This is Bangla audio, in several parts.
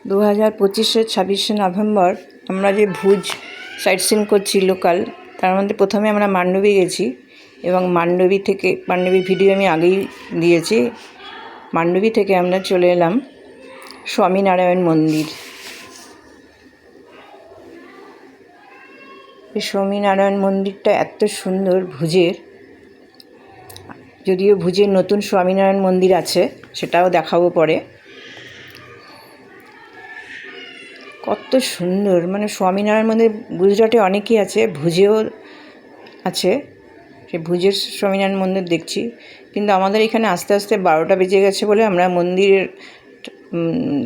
2025-এর 26শে নভেম্বর আমরা যে ভুজ সাইট সিন করছি লোকাল, তার মধ্যে প্রথমে আমরা মান্ডবী গেছি এবং মান্ডবীর ভিডিও আমি আগেই দিয়েছি। মান্ডবী থেকে আমরা চলে এলাম স্বামীনারায়ণ মন্দির। এই স্বামীনারায়ণ মন্দিরটা এত সুন্দর ভুজের, যদিও ভুজের নতুন স্বামীনারায়ণ মন্দির আছে, সেটাও দেখাবো পরে। কত সুন্দর, মানে স্বামীনারায়ণ মন্দির গুজরাটে অনেকই আছে, ভুজেও আছে। সে ভুজের স্বামীনারায়ণ মন্দির দেখছি, কিন্তু আমাদের এখানে আস্তে আস্তে 12টা বেজে গেছে বলে আমরা মন্দিরের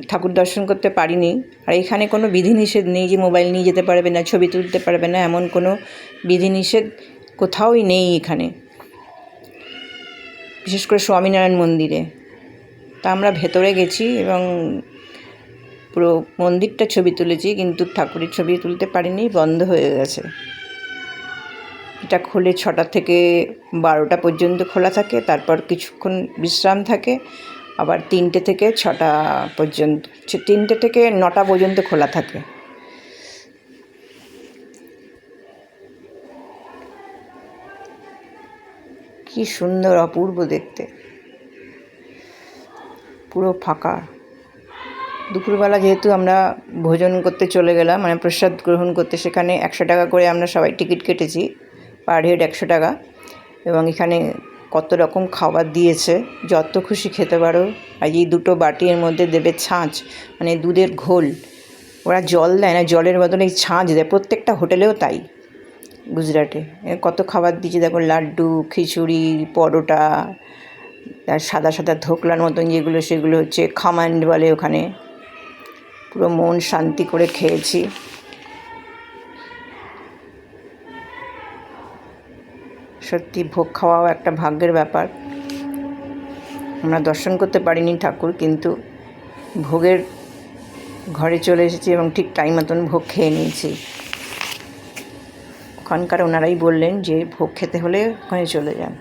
ঠাকুর দর্শন করতে পারিনি। আর এখানে কোনো বিধিনিষেধ নেই যে মোবাইল নিয়ে যেতে পারবে না, ছবি তুলতে পারবে না, এমন কোনো বিধিনিষেধ কোথাওই নেই এখানে, বিশেষ করে স্বামীনারায়ণ মন্দিরে। তা আমরা ভেতরে গেছি এবং পুরো মন্দিরটা ছবি তুলেছি, কিন্তু ঠাকুরের ছবি তুলতে পারিনি, বন্ধ হয়ে গেছে। এটা খোলে 6টা থেকে 12টা পর্যন্ত খোলা থাকে, তারপর কিছুক্ষণ বিশ্রাম থাকে, আবার 3টে থেকে 6টা পর্যন্ত, 3টে থেকে 9টা পর্যন্ত খোলা থাকে। কি সুন্দর, অপূর্ব দেখতে, পুরো ফাঁকা। দুপুরবেলা যেহেতু আমরা ভোজন করতে চলে গেলাম, মানে প্রসাদ গ্রহণ করতে, সেখানে 100 টাকা করে আমরা সবাই টিকিট কেটেছি, পার হেড 100 টাকা। এবং এখানে কত রকম খাবার দিয়েছে, যত খুশি খেতে পারো। আর এই 2টো বাটির মধ্যে দেবে ছাঁচ, মানে দুধের ঘোল। ওরা জল দেয় না, জলের বদলে এই ছাঁচ দেয়, প্রত্যেকটা হোটেলেও তাই গুজরাটে। কত খাবার দিয়েছে দেখো, লাড্ডু, খিচুড়ি, পরোটা, আর সাদা সাদা ধোকলার মতন যেগুলো, সেগুলো হচ্ছে খামান্ড বলে ওখানে। পুরো মন শান্তি করে খেয়েছি। সত্যি ভোগ খাওয়াও একটা ভাগ্যের ব্যাপার। আমরা দর্শন করতে পারিনি ঠাকুর, কিন্তু ভোগের ঘরে চলে এসেছি এবং ঠিক টাইম মতন ভোগ খেয়ে নিয়েছি। ওখানকার ওনারাই বললেন যে ভোগ খেতে হলে ওখানে চলে যান।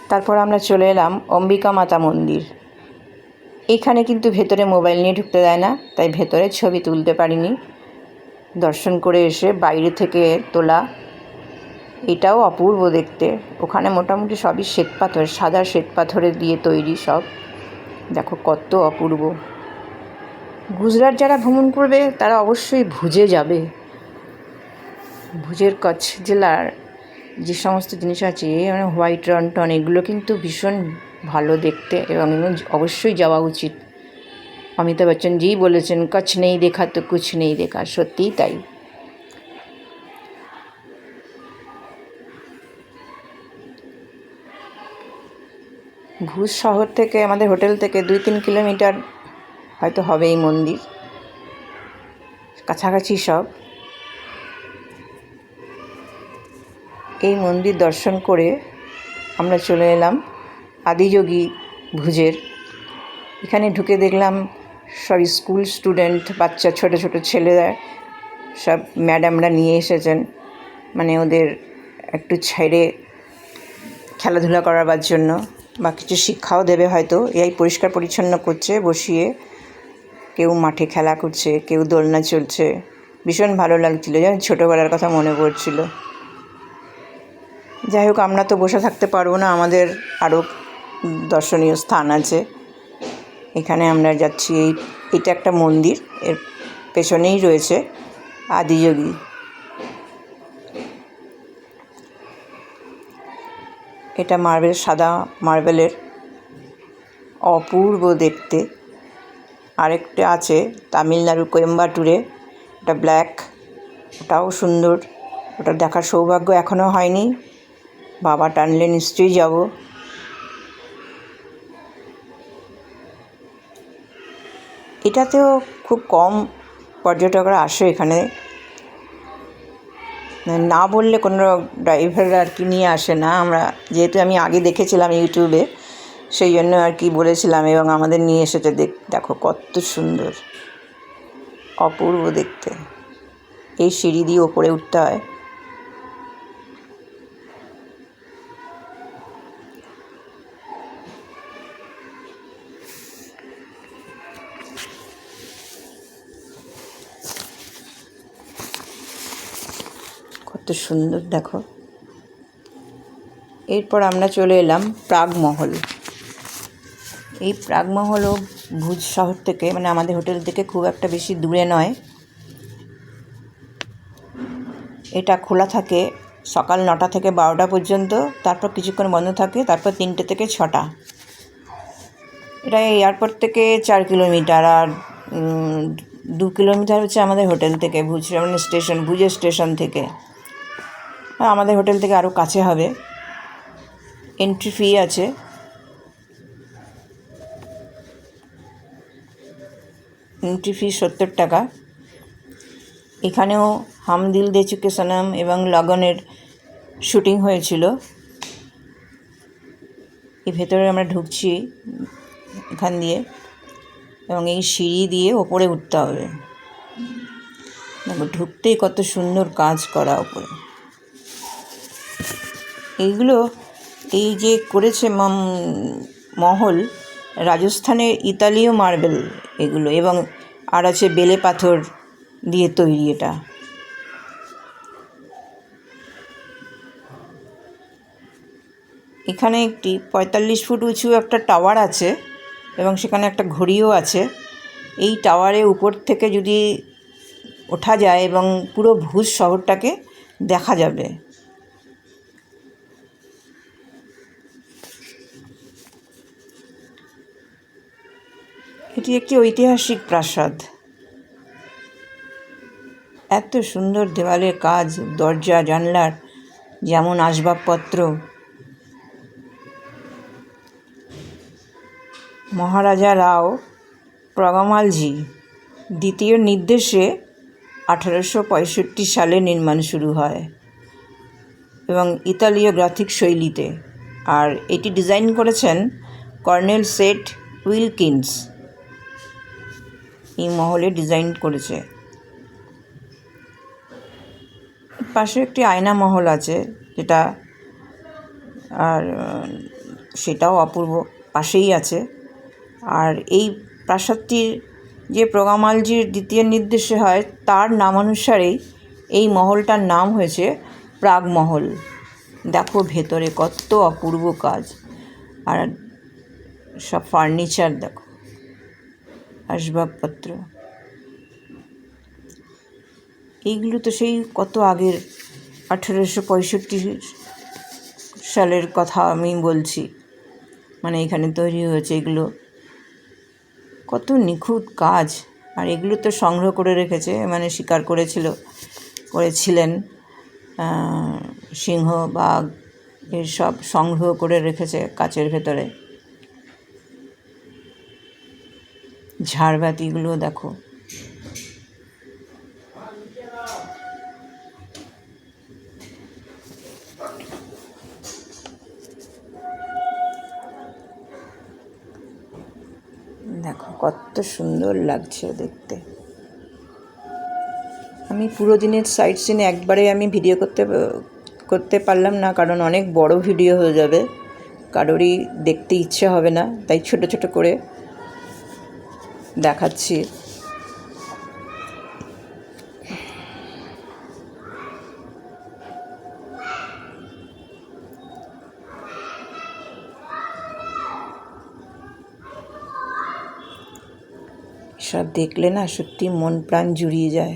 তারপর আমরা চলে এলাম অম্বিকা মাতা মন্দির। এইখানে কিন্তু ভেতরে মোবাইল নিয়ে ঢুকতে দেয় না, তাই ভেতরে ছবি তুলতে পারিনি। দর্শন করে এসে বাইরে থেকে তোলা। এটাও অপূর্ব দেখতে। ওখানে মোটামুটি সবই শ্বেতপাথর, সাদা শ্বেতপাথরে দিয়ে তৈরি সব। দেখো কত অপূর্ব। গুজরাট যারা ভ্রমণ করবে তারা অবশ্যই ভুজে যাবে। ভুজের কচ্ছ জেলার যে সমস্ত জিনিস আছে, মানে হোয়াইট রন্টন, এগুলো কিন্তু ভীষণ ভালো দেখতে এবং অবশ্যই যাওয়া উচিত। অমিতাভ বচ্চনজিই বলেছেন, কচ্ছ নেই দেখা তো কুছ নেই দেখা। সত্যিই তাই। ভুজ শহর থেকে, আমাদের হোটেল থেকে 2-3 কিলোমিটার হয়তো হবে এই মন্দির, কাছাকাছি সব। এই মন্দির দর্শন করে আমরা চলে এলাম আদিযোগী ভুজের। এখানে ঢুকে দেখলাম সব স্কুল স্টুডেন্ট, বাচ্চা, ছোট ছোট ছেলেরা সব ম্যাডামরা নিয়ে এসেছেন, মানে ওদের একটু ছেড়ে খেলাধুলা করাবার জন্য, বা কিছু শিক্ষাও দেবে হয়তো। এই পরিষ্কার পরিচ্ছন্ন করছে বসিয়ে, কেউ মাঠে খেলা করছে, কেউ দোলনা চলছে। ভীষণ ভালো লাগছিল, যেন ছোটোবেলার কথা মনে পড়ছিল। যাই হোক, আমরা তো বসে থাকতে পারবো না, আমাদের আরও দর্শনীয় স্থান আছে। এখানে আমরা যাচ্ছি, এটা একটা মন্দির, এর পেছনেই রয়েছে আদিযোগী। এটা সাদা মার্বেলের, অপূর্ব দেখতে। আরেকটা আছে তামিলনাড়ু কোয়েম্বাটুরে, ওটা ব্ল্যাক, ওটাও সুন্দর। ওটা দেখার সৌভাগ্য এখনও হয়নি, বাবা টানলে নিশ্চয়ই যাব। এটাতেও খুব কম পর্যটকরা আসে এখানে, না বললে কোনো ড্রাইভাররা আর কি নিয়ে আসে না। আমরা যেহেতু আমি আগে দেখেছিলাম ইউটিউবে, সেই জন্য আর কি বলেছিলাম, এবং আমাদের নিয়ে এসেছে। দেখো কত সুন্দর, অপূর্ব দেখতে। এই সিঁড়ি দিয়ে ওপরে উঠতে হয়। কত সুন্দর দেখো। এরপর আমরা চলে এলাম প্রাগমহল। এই প্রাগমহলও ভুজ শহর থেকে, মানে আমাদের হোটেল থেকে খুব একটা বেশি দূরে নয়। এটা খোলা থাকে সকাল 9টা থেকে 12টা পর্যন্ত, তারপর কিছুক্ষণ বন্ধ থাকে, তারপর 3টে থেকে 6টা। এটা এয়ারপোর্ট থেকে 4 কিলোমিটার, আর 2 কিলোমিটার হচ্ছে আমাদের হোটেল থেকে, ভুজের স্টেশন থেকে। আমাদের হোটেল থেকে আরও কাছে হবে। এন্ট্রি ফি আছে। এন্ট্রি ফি 70 টাকা। এখানেও হাম দিল দে চুকে সনম এবং লগনের শুটিং হয়েছিল। এই ভেতরে আমরা ঢুকছি এখান দিয়ে, এবং এই সিঁড়ি দিয়ে ওপরে উঠতে হবে। দেখো ঢুকতেই কত সুন্দর কাজ করা ওপরে। এইগুলো এই যে করেছে মহল, রাজস্থানের ইতালীয় মার্বেল এগুলো, এবং আর আছে বেলে পাথর দিয়ে তৈরি। এটা এখানে একটি 45 ফুট উঁচু একটা টাওয়ার আছে, এবং সেখানে একটা ঘড়িও আছে। এই টাওয়ারের উপর থেকে যদি ওঠা যায় এবং পুরো ভুজ শহরটাকে দেখা যাবে। এটি একটি ঐতিহাসিক প্রাসাদ। এত সুন্দর দেওয়ালের কাজ, দরজা জানলার যেমন আসবাবপত্র। মহারাজা রাও প্রগমালজি দ্বিতীয় নির্দেশে 1865 সালে নির্মাণ শুরু হয়, এবং ইতালীয় গ্রাফিক শৈলীতে। আর এটি ডিজাইন করেছেন কর্নেল সেট উইলকিন্স। এই মহলে ডিজাইন করেছে। পাশে একটি আয়না মহল আছে, যেটা আর সেটাও অপূর্ব, পাশেই আছে। আর এই প্রাসাদটির যে প্রগমালজির দ্বিতীয় নির্দেশে হয়, তার নামানুসারেই এই মহলটার নাম হয়েছে প্রাগমহল। দেখো ভেতরে কত অপূর্ব কাজ, আর সব ফার্নিচার দেখো, আসবাবপত্র। এইগুলো তো সেই কত আগের 1865 সালের কথা আমি বলছি, মানে এখানে তৈরি হয়েছে। এগুলো কত নিখুঁত কাজ। আর এগুলো তো সংগ্রহ করে রেখেছে, মানে শিকার করেছিলেন সিংহ, বাঘ, এসব সংগ্রহ করে রেখেছে কাচের ভেতরে। ঝাড়বাতিগুলো দেখো। দেখো কত সুন্দর লাগছে দেখতে। আমি পুরো দিনের সাইট সিন একবারে আমি ভিডিও করতে পারলাম না, কারণ অনেক বড় ভিডিও হয়ে যাবে, কারোরই দেখতে ইচ্ছে হবে না, তাই ছোট ছোট করে দেখাচ্ছি। সব দেখলে না সত্যি মন প্রাণ জুড়িয়ে যায়।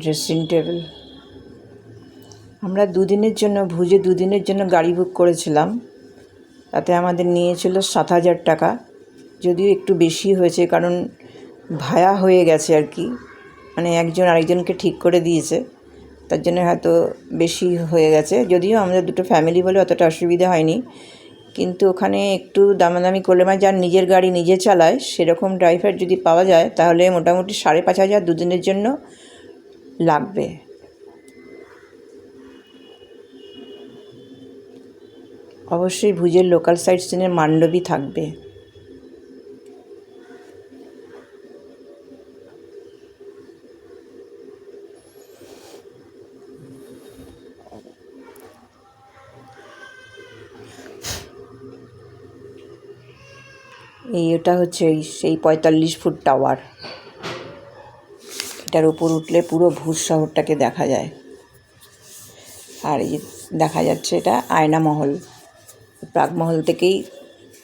Dressing table. আমরা ভুজে 2 দিনের জন্য গাড়ি বুক করেছিলাম। তাতে আমাদের নিয়েছিল 7,000 টাকা, যদিও একটু বেশি হয়েছে, কারণ ভায়া হয়ে গেছে আর কি, মানে একজন আরেকজনকে ঠিক করে দিয়েছে, তার জন্য হয়তো বেশি হয়ে গেছে। যদিও আমরা দুটো ফ্যামিলি বলে অতটা অসুবিধা হয়নি, কিন্তু ওখানে একটু দামাদামি করলে, মানে যার নিজের গাড়ি নিজে চালায় সেরকম ড্রাইভার যদি পাওয়া যায়, তাহলে মোটামুটি 5,500 2 দিনের জন্য লাগবে। অবশ্যই ভুজের লোকাল সাইট সিনের মান্ডবী থাকবে। এটা হচ্ছে সেই 45 ফুট টাওয়ার। এটার উপর উঠলে পুরো ভূত শহরটাকে দেখা যায়। আর এই দেখা যাচ্ছে এটা আয়না মহল, প্রাগমহল থেকেই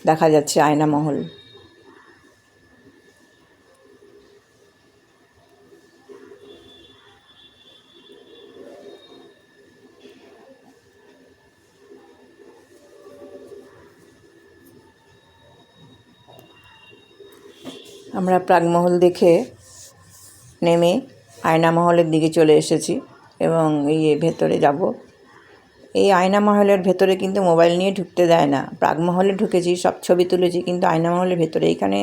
দেখা যাচ্ছে আয়না মহল। আমরা প্রাগমহল দেখে নেমে আয়না মহলের দিকে চলে এসেছি এবং এই ভেতরে যাব। এই আয়না মহলের ভেতরে কিন্তু মোবাইল নিয়ে ঢুকতে দেয় না। প্রাগমহলে ঢুকেছি, সব ছবি তুলেছি, কিন্তু আয়না মহলের ভেতরে এখানে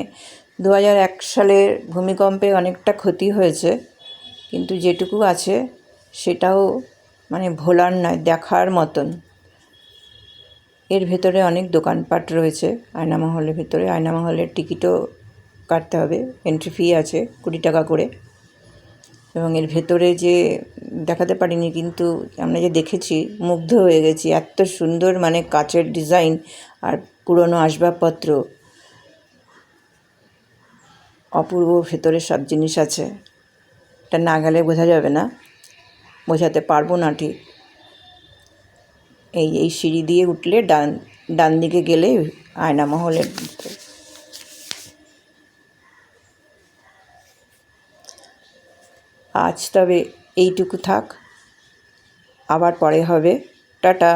2001 সালের ভূমিকম্পে অনেকটা ক্ষতি হয়েছে, কিন্তু যেটুকু আছে সেটাও মানে ভোলার নয়, দেখার মতন। এর ভেতরে অনেক দোকানপাট রয়েছে আয়না মহলের ভেতরে। আয়না মহলের টিকিটও কাটতে হবে, এন্ট্রি ফি আছে 20 টাকা করে। এবং এর ভেতরে যে দেখাতে পারিনি, কিন্তু আমরা যে দেখেছি মুগ্ধ হয়ে গেছি। এত সুন্দর মানে কাচের ডিজাইন আর পুরনো আসবাবপত্র, অপূর্ব ভেতরে সব জিনিস আছে। এটা না গেলে বোঝা যাবে না, বোঝাতে পারবো না ঠিক। এই সিঁড়ি দিয়ে উঠলে ডান দিকে গেলে আয়না মহলের ভিতরে। আজ তবে এইটুকু থাক, আবার পরে হবে। টাটা।